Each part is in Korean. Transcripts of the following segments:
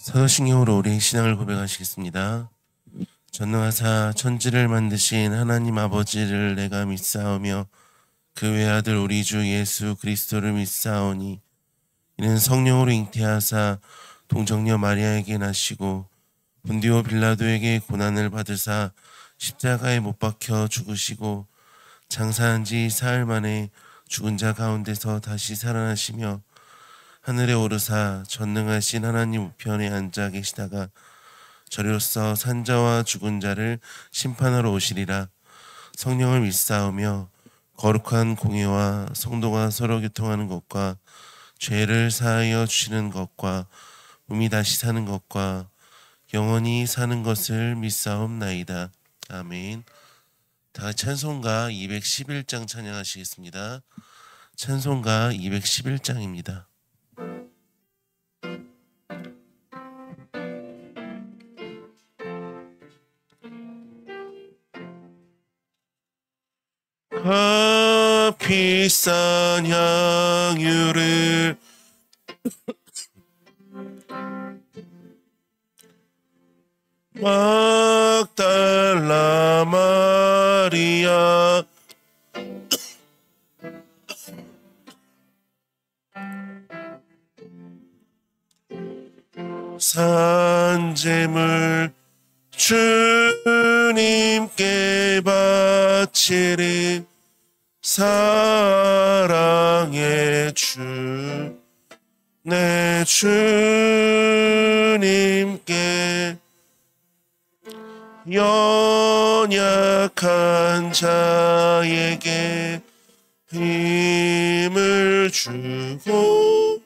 사도신경으로 우리 신앙을 고백하시겠습니다. 전능하사 천지를 만드신 하나님 아버지를 내가 믿사오며 그 외아들 우리 주 예수 그리스도를 믿사오니 이는 성령으로 잉태하사 동정녀 마리아에게 나시고 본디오 빌라도에게 고난을 받으사 십자가에 못 박혀 죽으시고 장사한 지 사흘 만에 죽은 자 가운데서 다시 살아나시며 하늘에 오르사 전능하신 하나님 우편에 앉아 계시다가 저리로서 산자와 죽은 자를 심판하러 오시리라. 성령을 믿사오며 거룩한 공예와 성도가 서로 교통하는 것과 죄를 사하여 주시는 것과 몸이 다시 사는 것과 영원히 사는 것을 믿사옵나이다. 아멘. 다 찬송가 211장 찬양하시겠습니다. 찬송가 211장입니다. 비싼 향유를 막달라 마리아 산재물 주님께 바치리. 사랑의 주 내 주님께 연약한 자에게 힘을 주고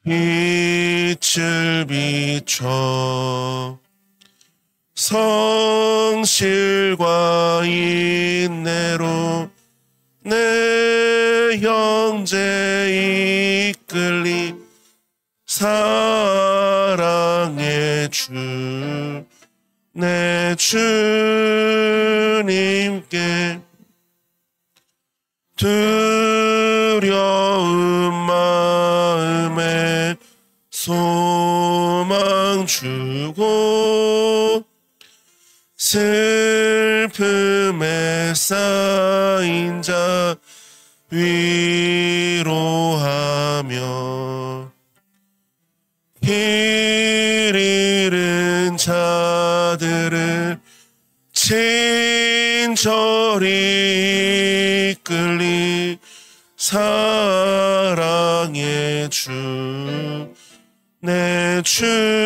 빛을 비춰 성실과 인내로 내 형제 이끌리. 사랑의 주 내 주님께 두려운 마음에 소망 주고 슬픔에 쌓인 자 위로하며 길 잃은 자들을 친절히 이끌리. 사랑의 주 내 주님께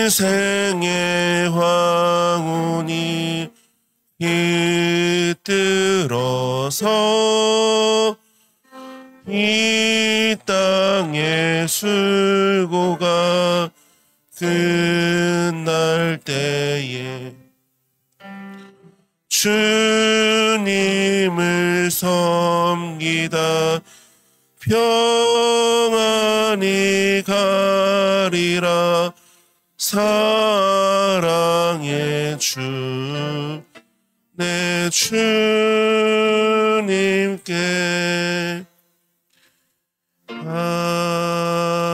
인생의 황혼이 깃들어서 이 땅의 수고가 끝날 때에 주님을 섬기다 평안히 가리라. 사랑의 주 내 주님께 아멘.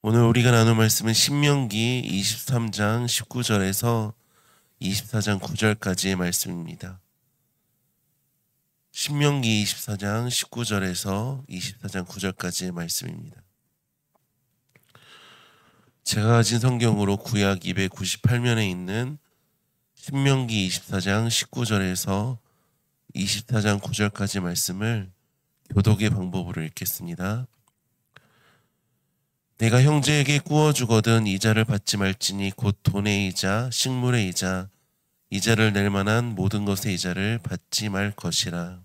오늘 우리가 나눌 말씀은 신명기 23장 19절에서 24장 9절까지의 말씀입니다. 신명기 24장 19절에서 24장 9절까지의 말씀입니다. 제가 가진 성경으로 구약 298면에 있는 신명기 24장 19절에서 24장 9절까지 말씀을 교독의 방법으로 읽겠습니다. 내가 형제에게 구워주거든 이자를 받지 말지니 곧 돈의 이자, 식물의 이자, 이자를 낼 만한 모든 것의 이자를 받지 말 것이라.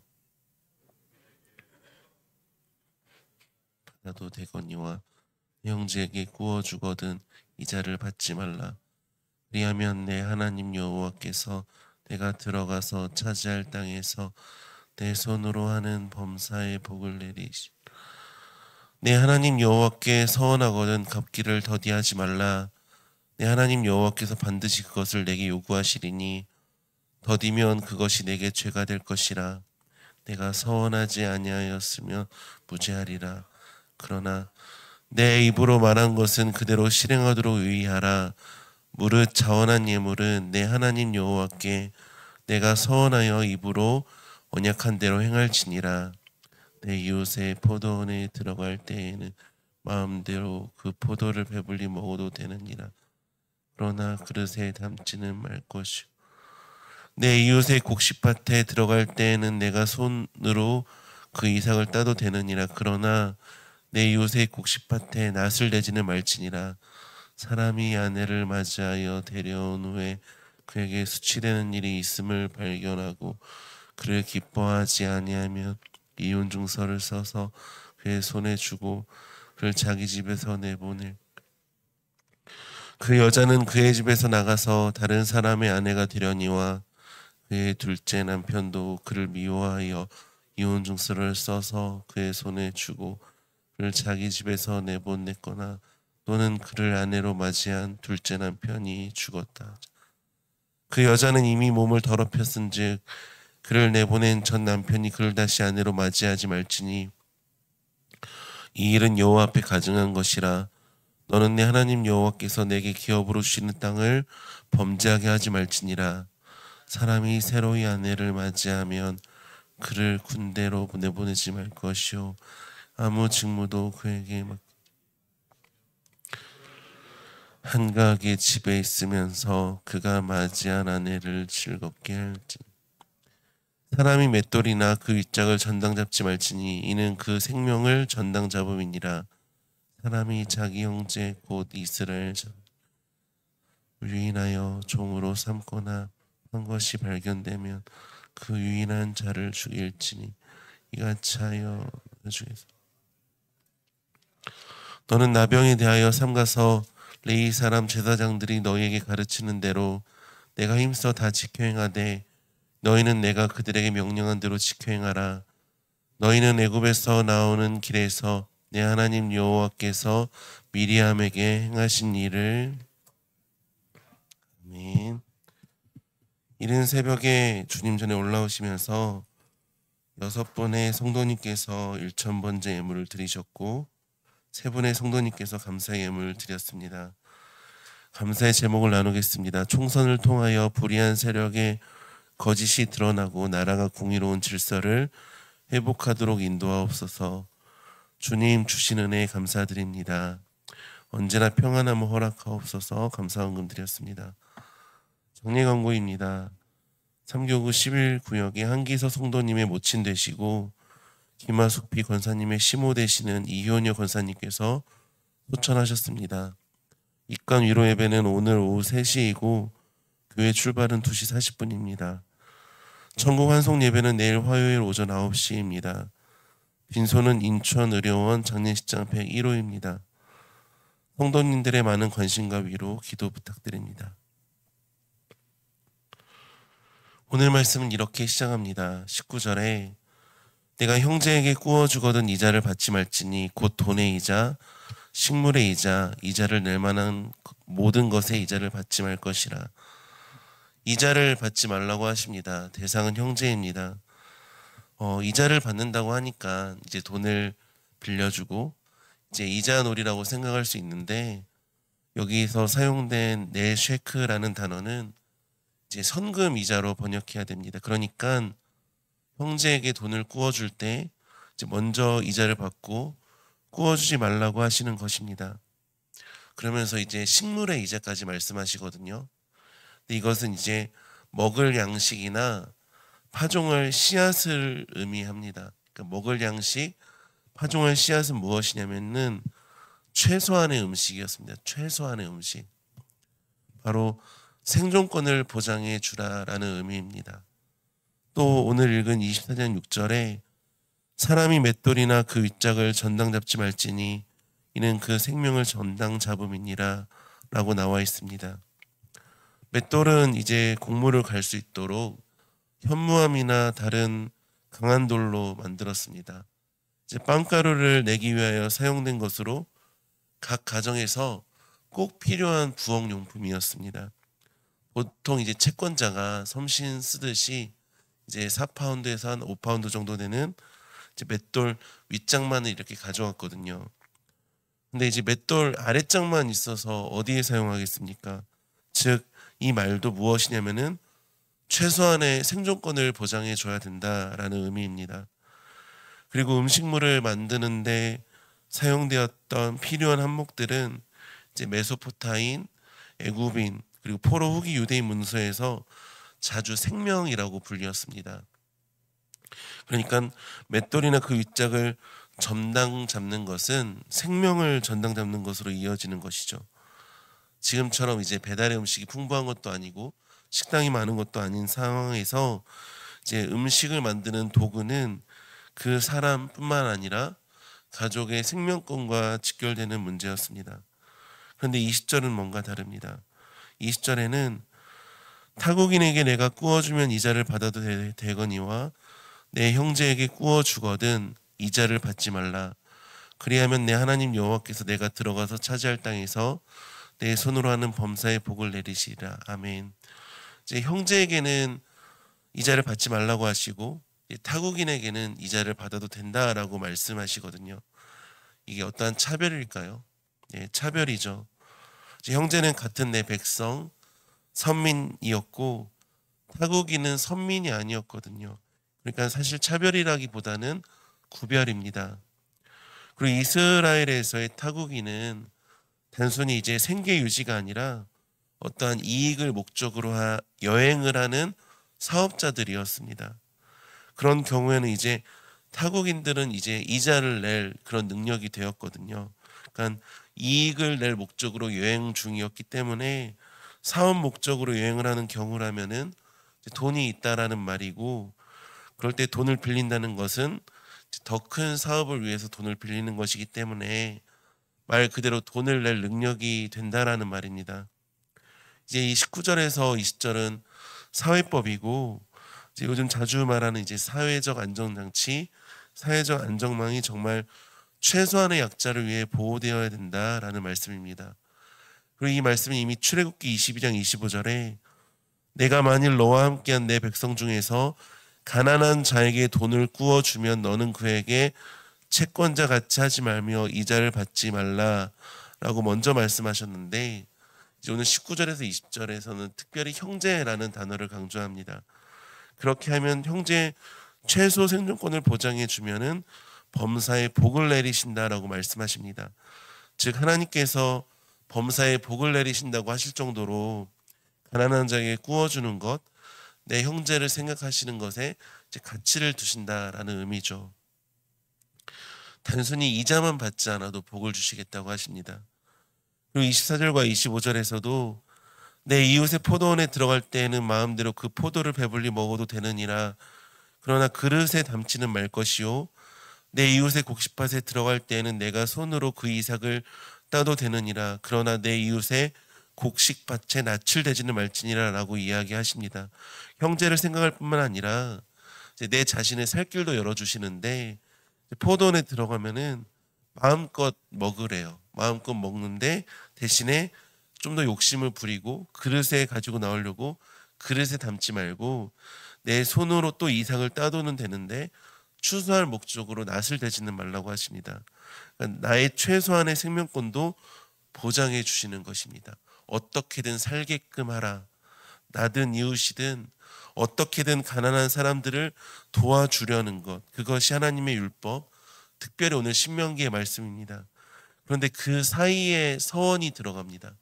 받아도 되거니와 형제에게 구워주거든 이자를 받지 말라. 그리하면 내 하나님 여호와께서 내가 들어가서 차지할 땅에서 내 손으로 하는 범사의 복을 내리시. 내 하나님 여호와께 서원하거든 갚기를 더디하지 말라. 내 하나님 여호와께서 반드시 그것을 내게 요구하시리니 더디면 그것이 내게 죄가 될 것이라. 내가 서원하지 아니하였으면 무죄하리라. 그러나 내 입으로 말한 것은 그대로 실행하도록 유의하라. 무릇 자원한 예물은 내 하나님 여호와께 내가 서원하여 입으로 언약한 대로 행할지니라. 내 이웃의 포도원에 들어갈 때에는 마음대로 그 포도를 배불리 먹어도 되느니라. 그러나 그릇에 담지는 말 것이요. 내 이웃의 곡식밭에 들어갈 때에는 내가 손으로 그 이삭을 따도 되느니라. 그러나 내 이웃의 곡식밭에 낫을 내지는 말지니라. 사람이 아내를 맞이하여 데려온 후에 그에게 수치되는 일이 있음을 발견하고 그를 기뻐하지 아니하면 이혼 증서를 써서 그의 손에 주고 그를 자기 집에서 내보낼. 그 여자는 그의 집에서 나가서 다른 사람의 아내가 되려니와 그의 둘째 남편도 그를 미워하여 이혼 증서를 써서 그의 손에 주고 그를 자기 집에서 내보냈거나 또는 그를 아내로 맞이한 둘째 남편이 죽었다. 그 여자는 이미 몸을 더럽혔은즉 그를 내보낸 전 남편이 그를 다시 아내로 맞이하지 말지니 이 일은 여호와 앞에 가증한 것이라. 너는 내 하나님 여호와께서 내게 기업으로 주시는 땅을 범죄하게 하지 말지니라. 사람이 새로이 아내를 맞이하면 그를 군대로 내보내지 말 것이요 아무 직무도 그에게 한가하게 집에 있으면서 그가 맞이한 아내를 즐겁게 할지. 사람이 맷돌이나 그 윗짝을 전당 잡지 말지니 이는 그 생명을 전당 잡음이니라. 사람이 자기 형제 곧 이스라엘 유인하여 종으로 삼거나 한 것이 발견되면 그 유인한 자를 죽일지니 이같이 하여 중에서 너는 나병에 대하여 삼가서 레위 사람 제사장들이 너희에게 가르치는 대로 내가 힘써 다 지켜 행하되 너희는 내가 그들에게 명령한 대로 지켜 행하라. 너희는 애굽에서 나오는 길에서 내 하나님 여호와께서 미리암에게 행하신 일을 아멘. 이른 새벽에 주님 전에 올라오시면서 6분의 성도님께서 1,000번째 예물을 드리셨고 3분의 성도님께서 감사의 예물을 드렸습니다. 감사의 제목을 나누겠습니다. 총선을 통하여 불의한 세력의 거짓이 드러나고 나라가 공의로운 질서를 회복하도록 인도하옵소서. 주님 주신 은혜에 감사드립니다. 언제나 평안함을 허락하옵소서. 감사헌금 드렸습니다. 정례 광고입니다. 3교구 11구역에 한기서 성도님의 모친 되시고 김하숙비 권사님의 시모 되시는 이효녀 권사님께서 소천하셨습니다. 입관 위로 예배는 오늘 오후 3시이고 교회 출발은 2시 40분입니다. 천국 환송 예배는 내일 화요일 오전 9시입니다. 빈소는 인천의료원 장례식장 101호입니다. 성도님들의 많은 관심과 위로 기도 부탁드립니다. 오늘 말씀은 이렇게 시작합니다. 19절에 내가 형제에게 구워주거든 이자를 받지 말지니 곧 돈의 이자, 식물의 이자, 이자를 낼 만한 모든 것의 이자를 받지 말 것이라. 이자를 받지 말라고 하십니다. 대상은 형제입니다. 이자를 받는다고 하니까 이제 돈을 빌려주고 이제 이자놀이라고 생각할 수 있는데 여기서 사용된 네 쉐크라는 단어는 이제 선금 이자로 번역해야 됩니다. 그러니까 형제에게 돈을 구워줄 때 이제 먼저 이자를 받고 구워주지 말라고 하시는 것입니다. 그러면서 이제 식물의 이자까지 말씀하시거든요. 근데 이것은 이제 먹을 양식이나 파종할 씨앗을 의미합니다. 그러니까 먹을 양식, 파종할 씨앗은 무엇이냐면은 최소한의 음식이었습니다. 최소한의 음식. 바로 생존권을 보장해 주라라는 의미입니다. 또 오늘 읽은 24장 6절에 사람이 맷돌이나 그 윗짝을 전당 잡지 말지니 이는 그 생명을 전당 잡음이니라 라고 나와 있습니다. 맷돌은 이제 곡물을 갈 수 있도록 현무암이나 다른 강한 돌로 만들었습니다. 이제 빵가루를 내기 위하여 사용된 것으로 각 가정에서 꼭 필요한 부엌용품이었습니다. 보통 이제 채권자가 섬신 쓰듯이 이제 4파운드에서 한 5파운드 정도 되는 이제 맷돌 윗장만을 이렇게 가져왔거든요. 근데 이제 맷돌 아랫장만 있어서 어디에 사용하겠습니까? 즉, 이 말도 무엇이냐면은 최소한의 생존권을 보장해 줘야 된다라는 의미입니다. 그리고 음식물을 만드는데 사용되었던 필요한 한목들은 이제 메소포타인, 애굽인, 그리고 포로 후기 유대인 문서에서 자주 생명이라고 불리었습니다. 그러니까 맷돌이나 그 윗짝을 전당 잡는 것은 생명을 전당 잡는 것으로 이어지는 것이죠. 지금처럼 이제 배달의 음식이 풍부한 것도 아니고 식당이 많은 것도 아닌 상황에서 이제 음식을 만드는 도구는 그 사람뿐만 아니라 가족의 생명권과 직결되는 문제였습니다. 그런데 20절은 뭔가 다릅니다. 20절에는 타국인에게 내가 구워주면 이자를 받아도 되거니와 내 형제에게 구워주거든 이자를 받지 말라. 그리하면 내 하나님 여호와께서 내가 들어가서 차지할 땅에서 내 손으로 하는 범사의 복을 내리시리라. 아멘. 이제 형제에게는 이자를 받지 말라고 하시고 타국인에게는 이자를 받아도 된다라고 말씀하시거든요. 이게 어떠한 차별일까요? 예, 차별이죠. 이제 형제는 같은 내 백성 선민이었고 타국인은 선민이 아니었거든요. 그러니까 사실 차별이라기보다는 구별입니다. 그리고 이스라엘에서의 타국인은 단순히 이제 생계 유지가 아니라 어떠한 이익을 목적으로 여행을 하는 사업자들이었습니다. 그런 경우에는 이제 타국인들은 이제 이자를 낼 그런 능력이 되었거든요. 그러니까 이익을 낼 목적으로 여행 중이었기 때문에 사업 목적으로 여행을 하는 경우라면은 돈이 있다라는 말이고, 그럴 때 돈을 빌린다는 것은 더 큰 사업을 위해서 돈을 빌리는 것이기 때문에 말 그대로 돈을 낼 능력이 된다라는 말입니다. 이제 이 19절에서 20절은 사회법이고, 이제 요즘 자주 말하는 이제 사회적 안정장치, 사회적 안정망이 정말 최소한의 약자를 위해 보호되어야 된다라는 말씀입니다. 그리고 이 말씀은 이미 출애굽기 22장 25절에 내가 만일 너와 함께한 내 백성 중에서 가난한 자에게 돈을 구워주면 너는 그에게 채권자 같이 하지 말며 이자를 받지 말라라고 먼저 말씀하셨는데, 이제 오늘 19절에서 20절에서는 특별히 형제라는 단어를 강조합니다. 그렇게 하면 형제 최소 생존권을 보장해 주면은 범사에 복을 내리신다라고 말씀하십니다. 즉 하나님께서 범사에 복을 내리신다고 하실 정도로 가난한 자에게 구워주는 것, 내 형제를 생각하시는 것에 이제 가치를 두신다라는 의미죠. 단순히 이자만 받지 않아도 복을 주시겠다고 하십니다. 그리고 24절과 25절에서도 내 이웃의 포도원에 들어갈 때에는 마음대로 그 포도를 배불리 먹어도 되느니라. 그러나 그릇에 담지는 말 것이요 내 이웃의 곡식밭에 들어갈 때에는 내가 손으로 그 이삭을 따도 되느니라. 그러나 내 이웃의 곡식밭에 낯을 대지는 말지니라 라고 이야기하십니다. 형제를 생각할 뿐만 아니라 이제 내 자신의 살 길도 열어주시는데, 포도원에 들어가면은 마음껏 먹으래요. 마음껏 먹는데 대신에 좀 더 욕심을 부리고 그릇에 가지고 나오려고 그릇에 담지 말고 내 손으로 또 이삭을 따도는 되는데 추수할 목적으로 낯을 대지는 말라고 하십니다. 그러니까 나의 최소한의 생명권도 보장해 주시는 것입니다. 어떻게든 살게끔 하라. 나든 이웃이든 어떻게든 가난한 사람들을 도와주려는 것, 그것이 하나님의 율법, 특별히 오늘 신명기의 말씀입니다. 그런데 그 사이에 서원이 들어갑니다.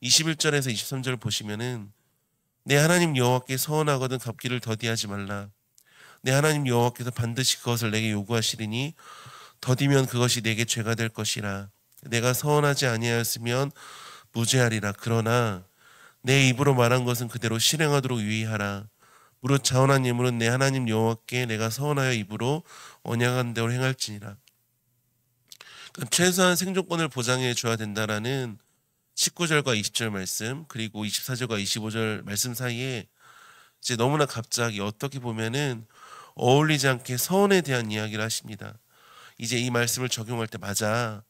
21절에서 23절 보시면은 내 하나님 여호와께 서원하거든 갚기를 더디하지 말라. 내 하나님 여호와께서 반드시 그것을 내게 요구하시리니 더디면 그것이 내게 죄가 될 것이라. 내가 서원하지 아니하였으면 무죄하리라. 그러나 내 입으로 말한 것은 그대로 실행하도록 유의하라. 무릇 자원한 예물은 내 하나님 여호와께 내가 서원하여 입으로 언약한 대로 행할지니라. 그러니까 최소한 생존권을 보장해 줘야 된다라는 19절과 20절 말씀, 그리고 24절과 25절 말씀 사이에 이제 너무나 갑자기 어떻게 보면은 어울리지 않게 서원에 대한 이야기를 하십니다. 이제 이 말씀을 적용할 때 맞아.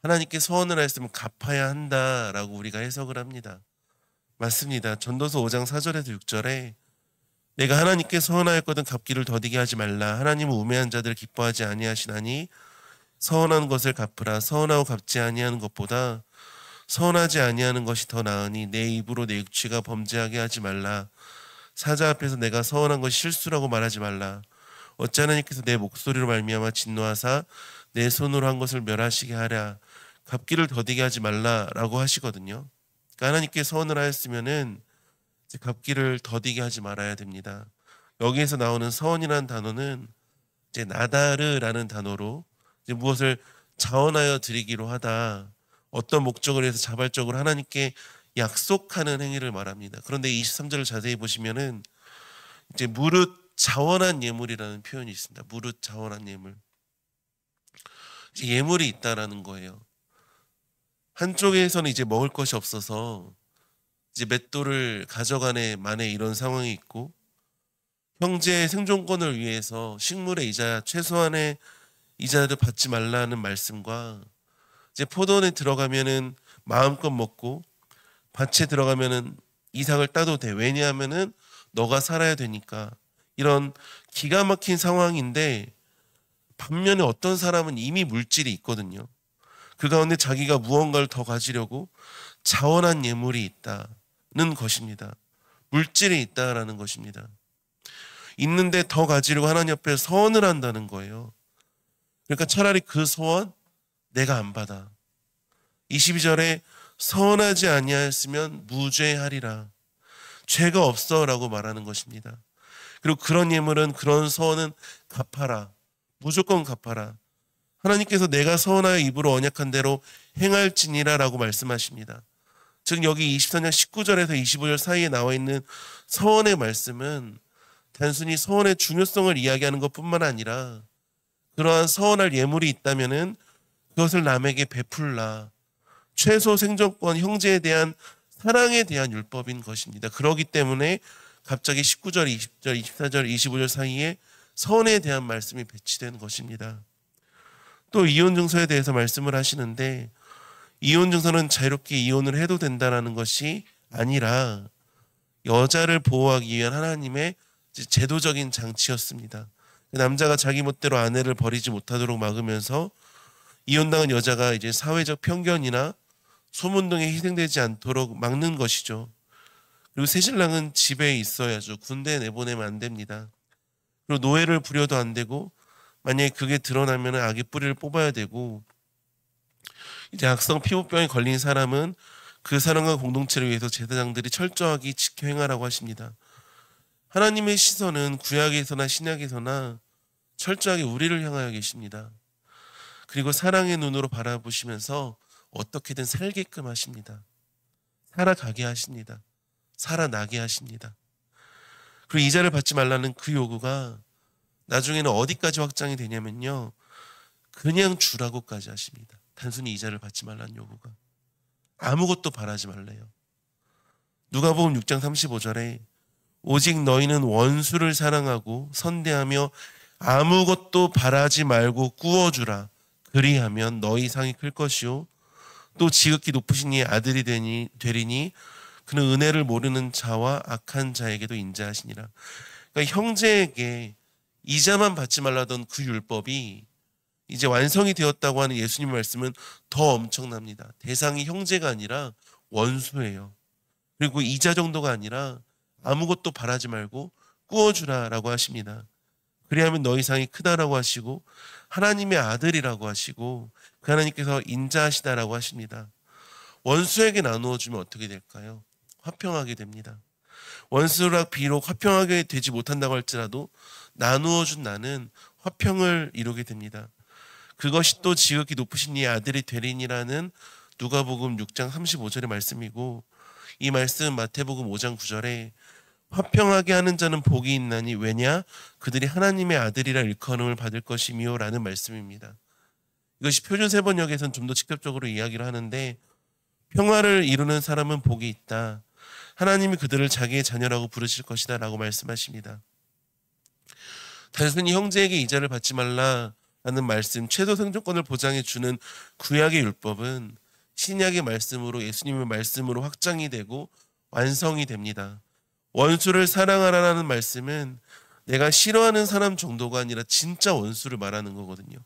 하나님께 서원을 하였으면 갚아야 한다라고 우리가 해석을 합니다. 맞습니다. 전도서 5장 4절에서 6절에 내가 하나님께 서원하였거든 갚기를 더디게 하지 말라. 하나님은 우매한 자들을 기뻐하지 아니하시나니 서원한 것을 갚으라. 서원하고 갚지 아니하는 것보다 서원하지 아니하는 것이 더 나으니 내 입으로 내 육체가 범죄하게 하지 말라. 사자 앞에서 내가 서원한 것이 실수라고 말하지 말라. 어찌 하나님께서 내 목소리로 말미암아 진노하사 내 손으로 한 것을 멸하시게 하랴. 갚기를 더디게 하지 말라라고 하시거든요. 그러니까 하나님께 서원을 하였으면은 이제 갚기를 더디게 하지 말아야 됩니다. 여기에서 나오는 서원이라는 단어는 이제 나다르라는 단어로 이제 무엇을 자원하여 드리기로 하다, 어떤 목적을 위해서 자발적으로 하나님께 약속하는 행위를 말합니다. 그런데 23절을 자세히 보시면은 이제 무릇 자원한 예물이라는 표현이 있습니다. 무릇 자원한 예물. 이제 예물이 있다라는 거예요. 한쪽에서는 이제 먹을 것이 없어서 이제 맷돌을 가져가네 마네 이런 상황이 있고, 형제의 생존권을 위해서 식물의 이자 최소한의 이자를 받지 말라는 말씀과 이제 포도원에 들어가면은 마음껏 먹고 밭에 들어가면은 이삭을 따도 돼. 왜냐하면은 너가 살아야 되니까. 이런 기가 막힌 상황인데 반면에 어떤 사람은 이미 물질이 있거든요. 그 가운데 자기가 무언가를 더 가지려고 자원한 예물이 있다는 것입니다. 물질이 있다라는 것입니다. 있는데 더 가지려고 하나님 앞에 서원을 한다는 거예요. 그러니까 차라리 그 소원 내가 안 받아. 22절에 서원하지 아니하였으면 무죄하리라. 죄가 없어라고 말하는 것입니다. 그리고 그런 예물은, 그런 서원은 갚아라. 무조건 갚아라. 하나님께서 내가 서원하여 입으로 언약한 대로 행할지니라 라고 말씀하십니다. 즉 여기 24장 19절에서 25절 사이에 나와 있는 서원의 말씀은 단순히 서원의 중요성을 이야기하는 것뿐만 아니라 그러한 서원할 예물이 있다면은 그것을 남에게 베풀라. 최소 생존권, 형제에 대한 사랑에 대한 율법인 것입니다. 그렇기 때문에 갑자기 19절, 20절, 24절, 25절 사이에 서원에 대한 말씀이 배치된 것입니다. 또 이혼 증서에 대해서 말씀을 하시는데, 이혼 증서는 자유롭게 이혼을 해도 된다는 것이 아니라 여자를 보호하기 위한 하나님의 제도적인 장치였습니다. 남자가 자기 멋대로 아내를 버리지 못하도록 막으면서 이혼당한 여자가 이제 사회적 편견이나 소문 등에 희생되지 않도록 막는 것이죠. 그리고 새신랑은 집에 있어야죠. 군대에 내보내면 안 됩니다. 그리고 노예를 부려도 안 되고, 만약에 그게 드러나면 악의 뿌리를 뽑아야 되고, 이제 악성 피부병에 걸린 사람은 그 사람과 공동체를 위해서 제사장들이 철저하게 지켜 행하라고 하십니다. 하나님의 시선은 구약에서나 신약에서나 철저하게 우리를 향하여 계십니다. 그리고 사랑의 눈으로 바라보시면서 어떻게든 살게끔 하십니다. 살아가게 하십니다. 살아나게 하십니다. 그리고 이자를 받지 말라는 그 요구가 나중에는 어디까지 확장이 되냐면요, 그냥 주라고까지 하십니다. 단순히 이자를 받지 말라는 요구가 아무것도 바라지 말래요. 누가복음 6장 35절에 오직 너희는 원수를 사랑하고 선대하며 아무것도 바라지 말고 꾸어주라. 그리하면 너희 상이 클 것이요 또 지극히 높으신 이의 아들이 되리니 그는 은혜를 모르는 자와 악한 자에게도 인자하시니라. 그러니까 형제에게 이자만 받지 말라던 그 율법이 이제 완성이 되었다고 하는 예수님의 말씀은 더 엄청납니다. 대상이 형제가 아니라 원수예요. 그리고 이자 정도가 아니라 아무것도 바라지 말고 꾸어주라라고 하십니다. 그리하면 너희 상이 크다라고 하시고 하나님의 아들이라고 하시고 그 하나님께서 인자하시다라고 하십니다. 원수에게 나누어 주면 어떻게 될까요? 화평하게 됩니다. 원수랑 비록 화평하게 되지 못한다고 할지라도 나누어 준 나는 화평을 이루게 됩니다. 그것이 또 지극히 높으신 이의 아들이 되리니라는 누가복음 6장 35절의 말씀이고, 이 말씀 마태복음 5장 9절에 화평하게 하는 자는 복이 있나니 왜냐 그들이 하나님의 아들이라 일컬음을 받을 것이며 라는 말씀입니다. 이것이 표준 세번역에서는 좀 더 직접적으로 이야기를 하는데, 평화를 이루는 사람은 복이 있다. 하나님이 그들을 자기의 자녀라고 부르실 것이다 라고 말씀하십니다. 단순히 형제에게 이자를 받지 말라라는 하는 말씀, 최소 생존권을 보장해 주는 구약의 율법은 신약의 말씀으로, 예수님의 말씀으로 확장이 되고 완성이 됩니다. 원수를 사랑하라는 말씀은 내가 싫어하는 사람 정도가 아니라 진짜 원수를 말하는 거거든요.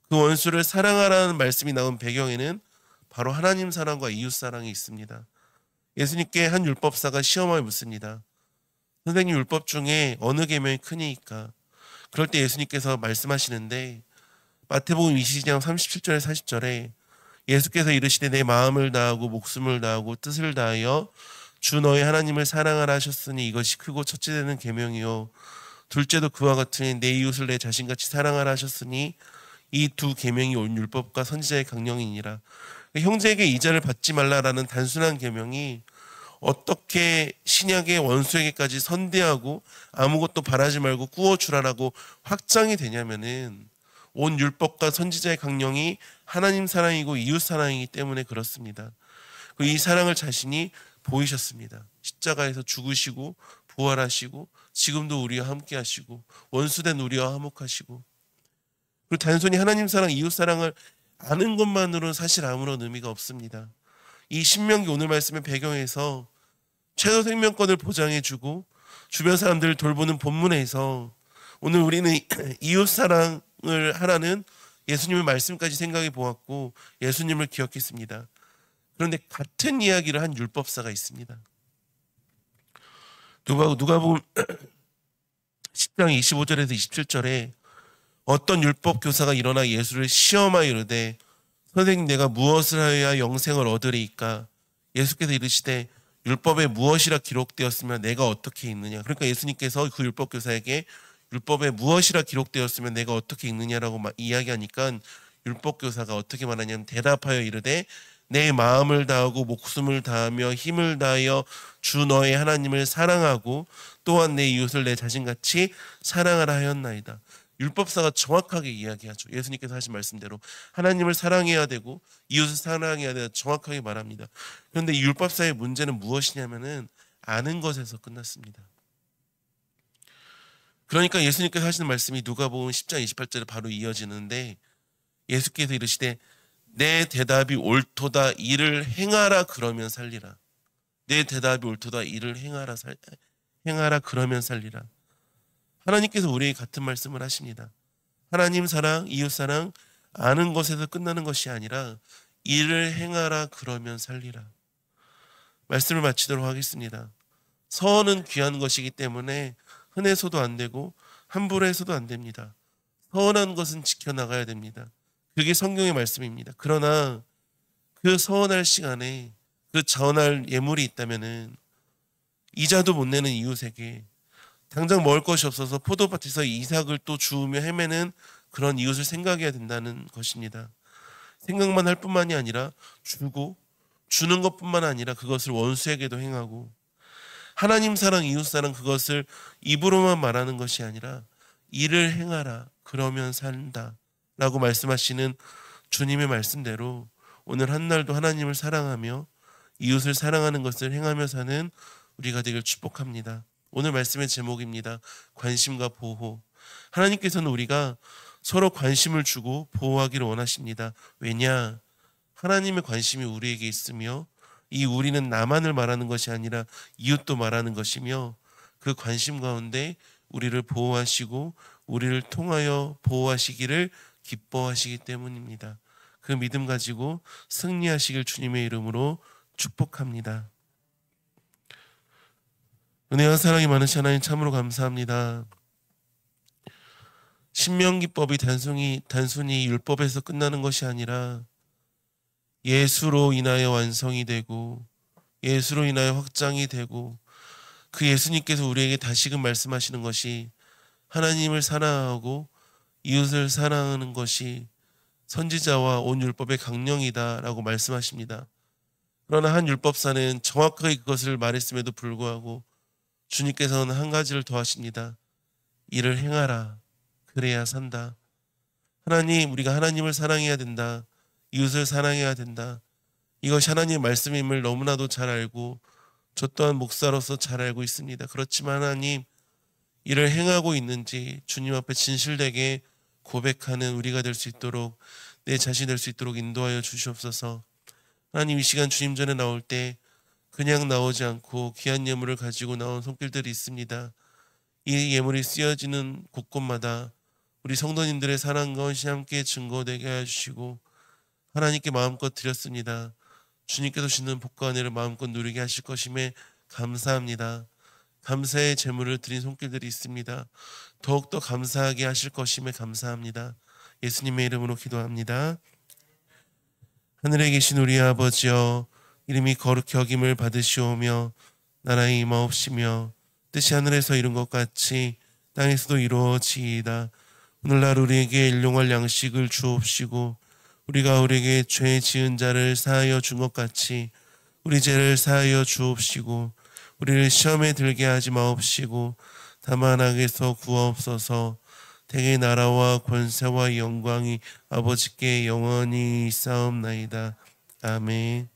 그 원수를 사랑하라는 말씀이 나온 배경에는 바로 하나님 사랑과 이웃 사랑이 있습니다. 예수님께 한 율법사가 시험을 묻습니다. 선생님, 율법 중에 어느 계명이 크니까? 그럴 때 예수님께서 말씀하시는데, 마태복음 22장 37절에 40절에 예수께서 이르시되 내 마음을 다하고 목숨을 다하고 뜻을 다하여 주 너희 하나님을 사랑하라 하셨으니 이것이 크고 첫째 되는 계명이요 둘째도 그와 같으니 내 이웃을 내 자신같이 사랑하라 하셨으니 이 두 계명이 온 율법과 선지자의 강령이니라. 형제에게 이자를 받지 말라라는 단순한 계명이 어떻게 신약의 원수에게까지 선대하고 아무것도 바라지 말고 구워주라라고 확장이 되냐면은 온 율법과 선지자의 강령이 하나님 사랑이고 이웃 사랑이기 때문에 그렇습니다. 이 사랑을 자신이 보이셨습니다. 십자가에서 죽으시고 부활하시고 지금도 우리와 함께 하시고 원수된 우리와 화목하시고, 그리고 단순히 하나님 사랑, 이웃 사랑을 아는 것만으로는 사실 아무런 의미가 없습니다. 이 신명기 오늘 말씀의 배경에서 최소 생명권을 보장해주고 주변 사람들을 돌보는 본문에서 오늘 우리는 이웃 사랑을 하라는 예수님의 말씀까지 생각해 보았고 예수님을 기억했습니다. 그런데 같은 이야기를 한 율법사가 있습니다. 누가복음 10장 25절에서 27절에 어떤 율법 교사가 일어나 예수를 시험하여 이르되 선생님, 내가 무엇을 하여야 영생을 얻으리이까? 예수께서 이르시되 율법에 무엇이라 기록되었으면 내가 어떻게 읽느냐? 그러니까 예수님께서 그 율법 교사에게 율법에 무엇이라 기록되었으면 내가 어떻게 읽느냐라고 이야기하니까 율법 교사가 어떻게 말하냐면 대답하여 이르되 내 마음을 다하고 목숨을 다하며 힘을 다하여 주 너의 하나님을 사랑하고 또한 내 이웃을 내 자신같이 사랑하라 하였나이다. 율법사가 정확하게 이야기하죠. 예수님께서 하신 말씀대로 하나님을 사랑해야 되고 이웃을 사랑해야 되고 정확하게 말합니다. 그런데 이 율법사의 문제는 무엇이냐면은 아는 것에서 끝났습니다. 그러니까 예수님께서 하시는 말씀이 누가복음 10장 28절에 바로 이어지는데 예수께서 이르시되 내 대답이 옳도다 이를 행하라 그러면 살리라. 내 대답이 옳도다 이를 행하라 그러면 살리라. 하나님께서 우리에게 같은 말씀을 하십니다. 하나님 사랑, 이웃 사랑 아는 것에서 끝나는 것이 아니라 이를 행하라 그러면 살리라. 말씀을 마치도록 하겠습니다. 서원은 귀한 것이기 때문에 흔해서도 안 되고 함부로 해서도 안 됩니다. 서원한 것은 지켜나가야 됩니다. 그게 성경의 말씀입니다. 그러나 그 서원할 시간에 그 자원할 예물이 있다면은 이자도 못 내는 이웃에게 당장 먹을 것이 없어서 포도밭에서 이삭을 또 주우며 헤매는 그런 이웃을 생각해야 된다는 것입니다. 생각만 할 뿐만이 아니라 주고 주는 것뿐만 아니라 그것을 원수에게도 행하고 하나님 사랑, 이웃 사랑 그것을 입으로만 말하는 것이 아니라 이를 행하라 그러면 산다 라고 말씀하시는 주님의 말씀대로 오늘 한날도 하나님을 사랑하며 이웃을 사랑하는 것을 행하며 사는 우리가 되길 축복합니다. 오늘 말씀의 제목입니다. 관심과 보호. 하나님께서는 우리가 서로 관심을 주고 보호하기를 원하십니다. 왜냐? 하나님의 관심이 우리에게 있으며 이 우리는 나만을 말하는 것이 아니라 이웃도 말하는 것이며 그 관심 가운데 우리를 보호하시고 우리를 통하여 보호하시기를 기뻐하시기 때문입니다. 그 믿음 가지고 승리하시길 주님의 이름으로 축복합니다. 은혜와 사랑이 많으신 하나님 참으로 감사합니다. 신명기법이 단순히 율법에서 끝나는 것이 아니라 예수로 인하여 완성이 되고 예수로 인하여 확장이 되고 그 예수님께서 우리에게 다시금 말씀하시는 것이 하나님을 사랑하고 이웃을 사랑하는 것이 선지자와 온 율법의 강령이다라고 말씀하십니다. 그러나 한 율법사는 정확하게 그것을 말했음에도 불구하고 주님께서는 한 가지를 더 하십니다. 이를 행하라. 그래야 산다. 하나님, 우리가 하나님을 사랑해야 된다. 이웃을 사랑해야 된다. 이것이 하나님의 말씀임을 너무나도 잘 알고 저 또한 목사로서 잘 알고 있습니다. 그렇지만 하나님, 이를 행하고 있는지 주님 앞에 진실되게 고백하는 우리가 될 수 있도록, 내 자신 될 수 있도록 인도하여 주시옵소서. 하나님, 이 시간 주님 전에 나올 때 그냥 나오지 않고 귀한 예물을 가지고 나온 손길들이 있습니다. 이 예물이 쓰여지는 곳곳마다 우리 성도님들의 사랑과 헌신이 함께 증거되게 해주시고 하나님께 마음껏 드렸습니다. 주님께서 주시는 복과 은혜를 마음껏 누리게 하실 것임에 감사합니다. 감사의 제물을 드린 손길들이 있습니다. 더욱더 감사하게 하실 것임에 감사합니다. 예수님의 이름으로 기도합니다. 하늘에 계신 우리 아버지여, 이름이 거룩히 여김을 받으시오며 나라의 임하옵시며 뜻이 하늘에서 이룬 것 같이 땅에서도 이루어지이다. 오늘날 우리에게 일용할 양식을 주옵시고 우리가 우리에게 죄 지은 자를 사하여 준 것 같이 우리 죄를 사하여 주옵시고 우리를 시험에 들게 하지 마옵시고 다만 악에서 구하옵소서. 대개 나라와 권세와 영광이 아버지께 영원히 있사옵나이다. 아멘.